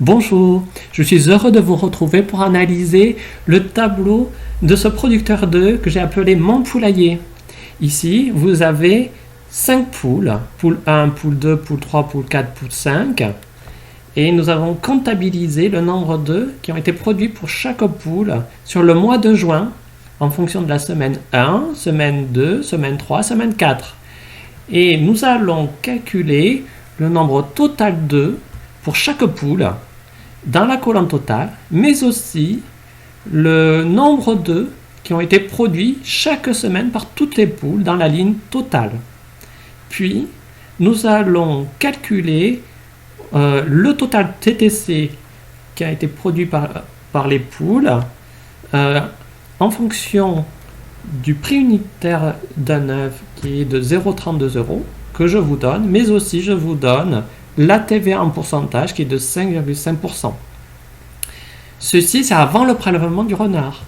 Bonjour, je suis heureux de vous retrouver pour analyser le tableau de ce producteur d'œufs que j'ai appelé mon poulailler. Ici, vous avez 5 poules, poule 1, poule 2, poule 3, poule 4, poule 5. Et nous avons comptabilisé le nombre d'œufs qui ont été produits pour chaque poule sur le mois de juin en fonction de la semaine 1, semaine 2, semaine 3, semaine 4. Et nous allons calculer le nombre total d'œufs pour chaque poule dans la colonne totale, mais aussi le nombre d'œufs qui ont été produits chaque semaine par toutes les poules dans la ligne totale. Puis, nous allons calculer le total TTC qui a été produit par les poules en fonction du prix unitaire d'un œuf qui est de 0,32 € que je vous donne, mais aussi je vous donne la TVA en pourcentage qui est de 5,5%. Ceci, c'est avant le prélèvement du renard.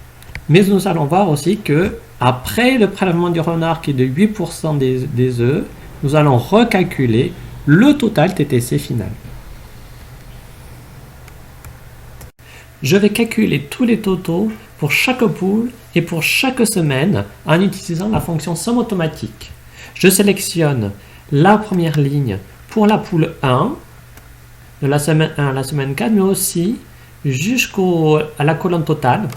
Mais nous allons voir aussi que après le prélèvement du renard qui est de 8% des œufs, nous allons recalculer le total TTC final. Je vais calculer tous les totaux pour chaque poule et pour chaque semaine en utilisant la fonction somme automatique. Je sélectionne la première ligne pour la poule 1, de la semaine 1 à la semaine 4, mais aussi jusqu'à la colonne totale,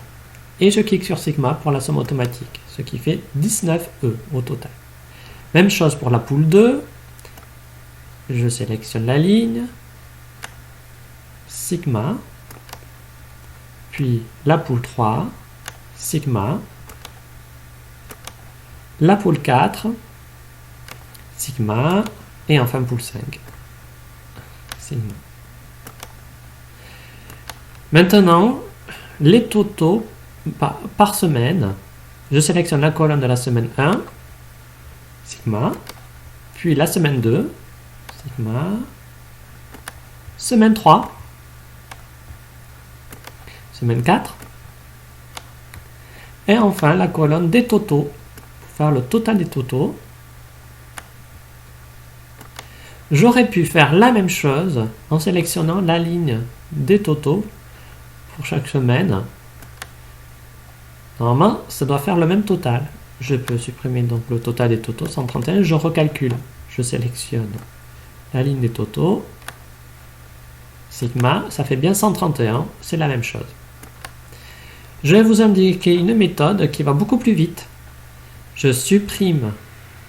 et je clique sur Sigma pour la somme automatique, ce qui fait 19 œufs au total. Même chose pour la poule 2, je sélectionne la ligne, Sigma, puis la poule 3, Sigma, la poule 4, Sigma, et enfin poule 5, Sigma. Maintenant, les totaux par semaine, je sélectionne la colonne de la semaine 1, Sigma, puis la semaine 2, Sigma, semaine 3, semaine 4, et enfin la colonne des totaux, pour faire le total des totaux. J'aurais pu faire la même chose en sélectionnant la ligne des totaux pour chaque semaine. Normalement, ça doit faire le même total. Je peux supprimer donc le total des totaux, 131, je recalcule. Je sélectionne la ligne des totaux, Sigma, ça fait bien 131, c'est la même chose. Je vais vous indiquer une méthode qui va beaucoup plus vite. Je supprime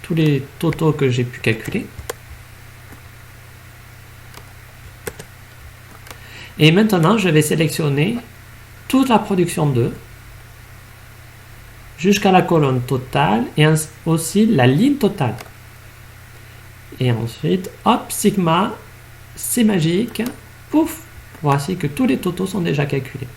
tous les totaux que j'ai pu calculer. Et maintenant, je vais sélectionner toute la production d'œufs jusqu'à la colonne totale et aussi la ligne totale. Et ensuite, hop, Sigma, c'est magique, pouf, voici que tous les totaux sont déjà calculés.